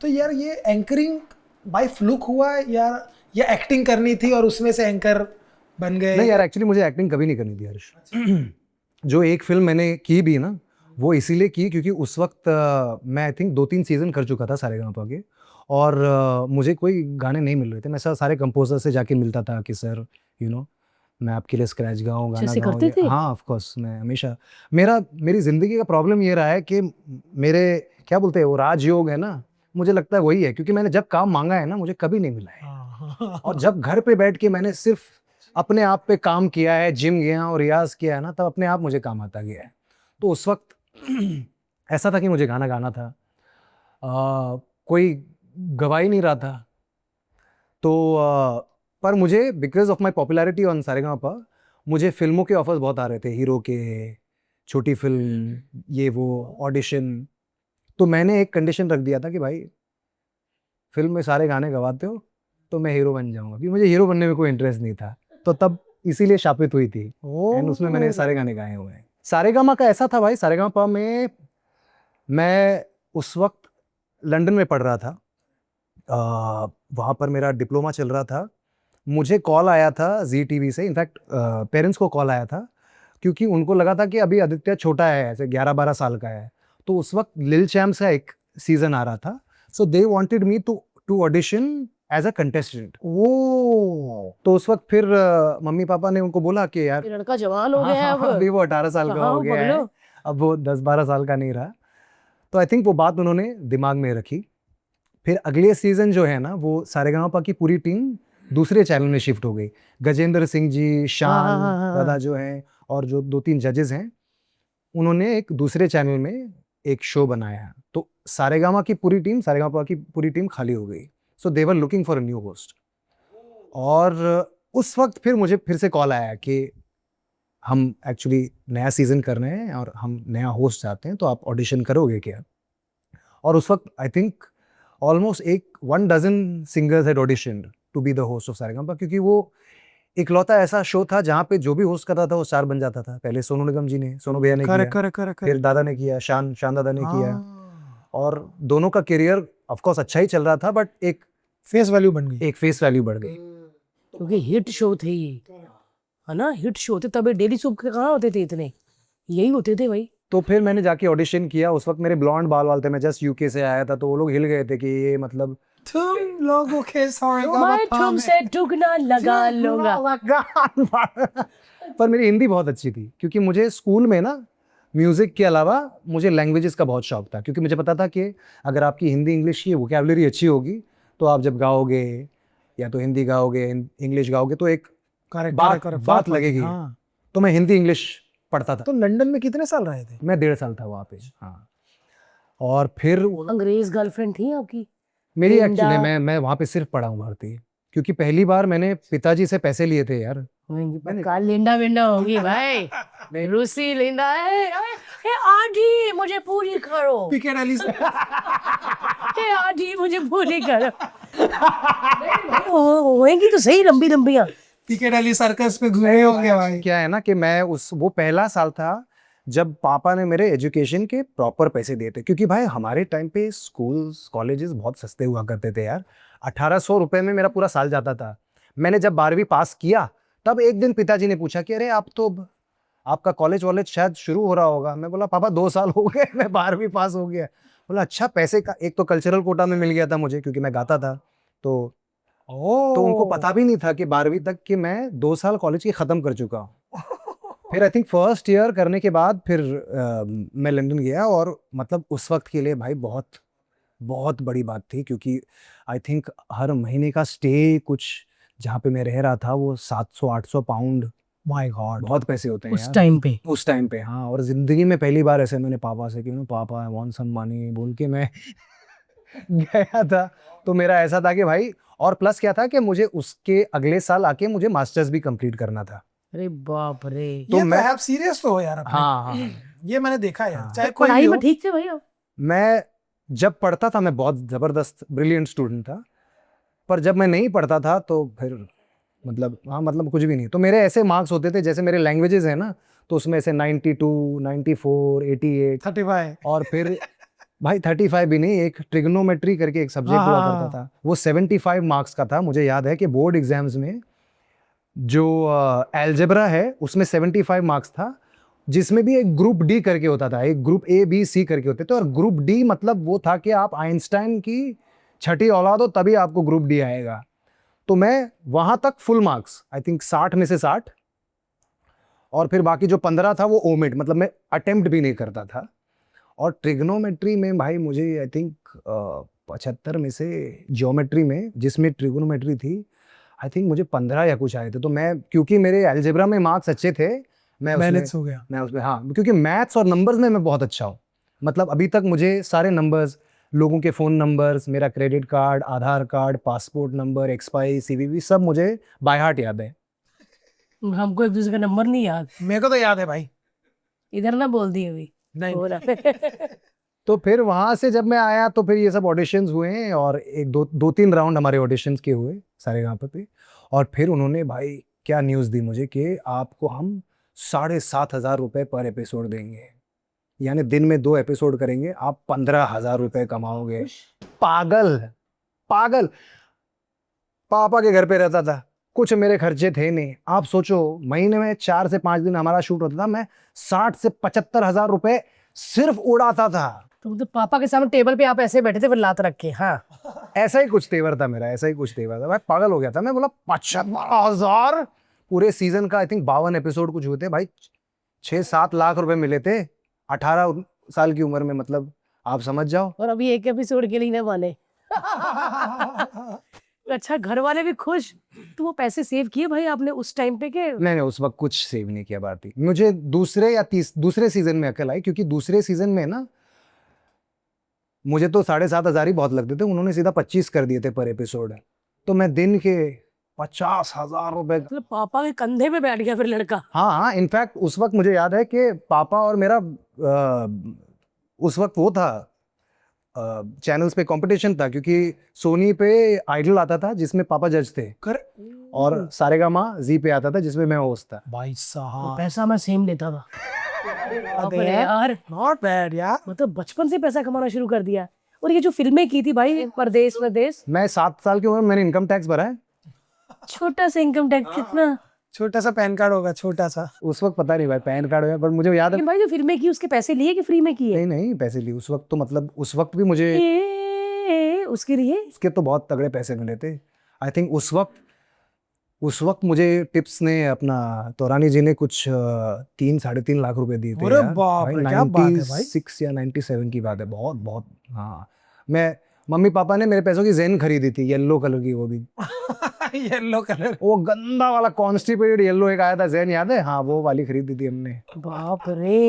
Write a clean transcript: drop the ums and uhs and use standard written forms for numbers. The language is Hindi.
तो यार ये एंकरिंग बाय फ्लूक हुआ यार, या एक्टिंग करनी थी और उसमें से एंकर बन गए? नहीं यार, एक्चुअली मुझे एक्टिंग कभी नहीं करनी थी हर्ष। जो एक फिल्म मैंने की भी ना, वो इसीलिए की क्योंकि उस वक्त मैं आई थिंक 2-3 सीजन कर चुका था सारेगामापा के, और मुझे कोई गाने नहीं मिल रहे थे। मैं सारे कंपोजर से जाके मिलता था कि सर मैं आपके लिए स्क्रैच गाऊँ, गाना ऐसे गाऊँ। करते थे? हाँ ऑफ कोर्स, मैं हमेशा मेरी ज़िंदगी का प्रॉब्लम ये रहा है कि मेरे क्या बोलते हैं वो राजयोग है ना, मुझे लगता है वही है, क्योंकि मैंने जब काम मांगा है ना मुझे कभी नहीं मिला है। और जब घर पे बैठ के मैंने सिर्फ अपने आप पे काम किया है, जिम गया और रियाज किया है ना, तब अपने आप मुझे काम आता गया है। तो उस वक्त ऐसा था कि मुझे गाना गाना था, कोई गवा ही नहीं रहा था। तो पर मुझे because of my popularity on Saregamapa मुझे फिल्मों के ऑफर्स बहुत आ रहे थे, हीरो के, छोटी फिल्म, ये वो ऑडिशन। तो मैंने एक कंडीशन रख दिया था कि भाई फिल्म में सारे गाने गवाते हो तो मैं हीरो बन जाऊंगा, क्योंकि मुझे हीरो बनने में कोई इंटरेस्ट नहीं था। तो तब इसीलिए शापित हुई थी, एंड उसमें मैंने सारे गाने गाए हुए हैं। सारेगामा का ऐसा था भाई, सारेगामापा में मैं उस वक्त लंदन में पढ़ रहा था, वहाँ पर मेरा डिप्लोमा चल रहा था। मुझे कॉल आया था जी टीवी से, इनफैक्ट पेरेंट्स को कॉल आया था, क्योंकि उनको लगा था कि अभी आदित्य छोटा है, ऐसे 11-12 साल का है। तो उस वक्त लिल चैम्प्स का एक सीजन आ रहा था, so they wanted me to audition as a contestant. वो तो उस वक्त फिर मम्मी पापा ने उनको बोला कि यार ये लड़का जवान हो गया है अब। अभी वो 18 साल का कहाँ हो हो गया है, पगलो? अब वो 10-12 साल का नहीं रहा। तो आई थिंक वो बात उन्होंने दिमाग में रखी। फिर अगले सीजन जो है ना, वो सारेगामापा की पूरी टीम दूसरे चैनल में शिफ्ट हो गई। गजेंद्र सिंह जी, शान दादा जो हैं, और जो 2-3 जजेस हैं, उन्होंने एक दूसरे चैनल में एक शो बनाया। तो सारेगामापा की पूरी टीम खाली हो गई। So they were looking for a new host. और उस वक्त फिर मुझे फिर से कॉल आया कि हम एक्चुअली नया सीजन कर रहे हैं और हम नया होस्ट चाहते हैं, तो आप ऑडिशन करोगे क्या? और उस वक्त I think almost 1 dozen singers had auditioned to be the host of Saregamapa, क्योंकि वो इकलौता ऐसा शो था जहाँ पे जो भी होस्ट करता था वो स्टार बन जाता था। पहले सोनू निगम जी ने, सोनू भैया ने किया, फिर दादा ने किया, शान दादा ने किया, और दोनों का करियर ऑफ कोर्स अच्छा ही चल रहा था, बट एक फेस वैल्यू बन गई। फेस वैल्यू बढ़ गई। क्योंकि हिट शो थे ये, है ना, हिट शो थे। तभी डेली सूप के कहाँ होते थे इतने, यही होते थे भाई। तो फिर मैंने जाके ऑडिशन किया। उस वक्त मेरे ब्लॉन्ड बाल वाल थे, मैं जस्ट यूके से आया था, तो वो लोग हिल गए थे कि ये मतलब तुम लोगों के मैं तुमसे दुगना लगा लूंगा। पर मेरी हिंदी बहुत अच्छी थी, क्योंकि मुझे स्कूल में ना म्यूजिक के अलावा मुझे लैंग्वेजेस का बहुत शौक था, क्योंकि मुझे पता था कि अगर आपकी हिंदी इंग्लिश की वोकैबुलरी अच्छी होगी तो आप जब गाओगे, या तो हिंदी गाओगे, इंग्लिश गाओगे, तो एक बात लगेगी। तो मैं हिंदी इंग्लिश पढ़ता था। तो लंदन में कितने साल रहे थे? मैं 1.5 साल था वहाँ पे। हाँ, और फिर अंग्रेज गर्लफ्रेंड थी आपकी? मेरी लिंडा। एक्चुअली मैं वहाँ पे सिर्फ पढ़ा हूँ भारतीय, क्योंकि पहली बार मैंने पिताजी से पैसे लिए थे यार। पक्का लिंडा विंडा होगी भाई, रूसी लिंडा है। ए आधी मुझे पूरी करो, पिकेट एली से ए आधी मुझे पूरी करो। होएगी तो सही लंबी लंबियां। पिकेट एली सर्कस पे घूमे होंगे भाई। क्या है ना कि मैं वो पहला साल था जब पापा ने मेरे एजुकेशन के प्रॉपर पैसे दिए थे, क्योंकि भाई हमारे टाइम पे स्कूल्स कॉलेजेस बहुत सस्ते हुआ करते थे यार। 1800 रुपए में मेरा पूरा साल जाता था। मैंने जब 12वीं पास किया, तब एक दिन पिताजी ने पूछा कि अरे आप तो आपका कॉलेज वॉलेज शायद शुरू हो रहा होगा। मैं बोला पापा 2 साल हो गए, मैं 12वीं पास हो गया। बोला अच्छा, पैसे का एक तो कल्चरल कोटा में मिल गया था मुझे, क्योंकि मैं गाता था। तो उनको पता भी नहीं था कि 12वीं तक कि मैं 2 साल कॉलेज की खत्म कर चुका हूँ। फिर आई थिंक फर्स्ट ईयर करने के बाद फिर मैं लंदन गया, और मतलब उस वक्त के लिए भाई बहुत बहुत बड़ी बात थी, क्योंकि आई थिंक हर महीने का स्टे कुछ जहाँ पे मैं रह रहा था वो 700-800 पाउंड। माय गॉड, बहुत पैसे होते हैं उस टाइम पे। उस टाइम पे। हाँ, और जिंदगी में पहली बार ऐसे मैंने पापा से कि पापा आई वांट सम मनी बोल के मैं गया था। तो मेरा ऐसा था कि भाई, और प्लस क्या था कि मुझे उसके अगले साल आके मुझे मास्टर्स भी कंप्लीट करना था। अरे बाप रे। तो ये मैं आप सीरियस तो हो यार अपने। हाँ, ये मैंने देखा यार। हाँ। चाहे कोई पढ़ाई भी में हो। ठीक थे भाई आप? मैं जब पढ़ता था मैं बहुत जबरदस्त ब्रिलियंट स्टूडेंट था, पर जब मैं नहीं पढ़ता था तो फिर मतलब कुछ भी नहीं। तो मेरे ऐसे मार्क्स होते थे, जैसे मेरे लैंग्वेजेस है ना, तो उसमें से 92, 94, 88, 35। और फिर भाई 35 भी नहीं, एक ट्रिग्नोमेट्री करके एक सब्जेक्ट हुआ हाँ। करता था, वो 75 मार्क्स का था। मुझे याद है कि बोर्ड एग्जाम्स में जो एल्जेब्रा है उसमें 75 मार्क्स था, जिसमें भी एक ग्रुप डी करके होता था, एक ग्रुप ए बी सी करके होते थे। और ग्रुप डी मतलब वो था कि आप आइंस्टाइन की छठी औलाद हो तभी आपको ग्रुप डी आएगा। तो मैं वहां तक फुल मार्क्स, आई थिंक 60 में से 60, और फिर बाकी जो 15 था वो ओमिट, मतलब मैं अटेम्प्ट भी नहीं करता था। और ट्रिग्नोमेट्री में भाई मुझे आई थिंक 75 में से ज्योमेट्री में, जिसमें ट्रिग्नोमेट्री थी, आई थिंक मुझे 15 या कुछ आए थे। तो मैं, क्योंकि मेरे अलजेब्रा में मार्क्स अच्छे थे, मैनेज हो गया। मैं उसमें, हाँ, क्योंकि मैथ्स और नंबर्स में मैं बहुत अच्छा हूँ। मतलब अभी तक मुझे सारे नंबर्स, लोगों के फ़ोन नंबर्स, मेरा credit card, Aadhaar card, passport number, expiry, CVV, सब मुझे बाय हार्ट याद है। हमको एक दूसरे का नंबर नहीं याद, मेरे को तो याद है भाई। इधर ना बोल दिए अभी। नहीं हो रहा तो फिर वहाँ से जब मैं आया तो फिर ये सब ऑडिशंस हुए, और एक दो तीन राउंड हमारे ऑडिशंस के हुए सारेगामा पे। और फिर उन्होंने भाई क्या न्यूज़ दी मुझे कि आपको हम 7,500 रुपये पर एपिसोड देंगे, यानी दिन में 2 एपिसोड करेंगे, आप 15,000 रुपये कमाओगे। पागल पागल। पापा के घर पे रहता था, कुछ मेरे खर्चे थे नहीं। आप सोचो, महीने में 4 से 5 दिन हमारा शूट होता था, मैं 60 से 75,000 रुपए सिर्फ उड़ाता था। तो मतलब पापा के सामने टेबल पे आप ऐसे बैठे थे फिर लात रख के? हाँ, ऐसा ही कुछ तेवर था मेरा, ऐसा ही कुछ तेवर था भाई। पागल हो गया था मैं, बोला 75,000 पूरे सीजन का। आई थिंक 52 एपिसोड कुछ हुए थे भाई, 6-7 लाख रुपए मिले थे 18 साल की उम्र में। मतलब आप समझ जाओ। और अभी एक एपिसोड के लिए ना माने। अच्छा, घर वाले भी खुश। तो वो पैसे सेव किए भाई आपने उस टाइम पे के? नहीं, उस वक्त कुछ सेव नहीं किया भारती। मुझे दूसरे सीजन में अकल आई, क्योंकि दूसरे सीजन में ना मुझे तो 7,500 ही बहुत लगते थे, उन्होंने सीधा 25 कर दिए थे पर एपिसोड। तो मैं दिन के 50,000 रुपए। मतलब पापा के कंधे पे बैठ गया फिर लड़का। हाँ हाँ, इनफैक्ट उस वक्त मुझे याद है कि पापा और मेरा उस वक्त वो था, चैनल्स पे कंपटीशन था, क्योंकि सोनी पे आइडल आता था जिसमें पापा जज थे, कर और सारेगामा जी पे आता था जिसमें मैं होस्ट था। भाई तो साहब, पैसा मैं सेम लेता था। बाप रे यार, नॉट बैड यार। मतलब बचपन से पैसा कमाना शुरू कर दिया। और ये जो फिल्में की थी भाई, परदेश परदेश, मैं 7 साल की उम्र में मैंने इनकम टैक्स भरा है। छोटा सा इनकम टैक्स कितना? छोटा सा पैन कार्ड होगा, छोटा सा। उस वक्त पता नहीं भाई पैन कार्ड है, पर मुझे याद है। लेकिन भाई जो फिल्में की उसके पैसे लिए कि फ्री में किए? नहीं, पैसे लिए उस वक्त। तो मतलब उस वक्त भी मुझे उसके लिए उसके तो बहुत तगड़े पैसे मिले थे। आई थिंक उस वक्त मुझे टिप्स ने अपना, तौरानी जी ने कुछ 3-3.5 लाख रुपए दिए थे अरे यार। बाप भाई रे, क्या बात है भाई। 96 या 97 की बात है, बहुत बहुत। हाँ, मैं, मम्मी पापा ने मेरे पैसों की ज़ेन खरीदी थी, येलो कलर की, वो भी येलो कलर। वो गंदा वाला कॉन्स्टिपेटेड येलो एक आया था ज़ेन, याद है? हाँ, वो वाली खरीदी थी हमने। बाप रे।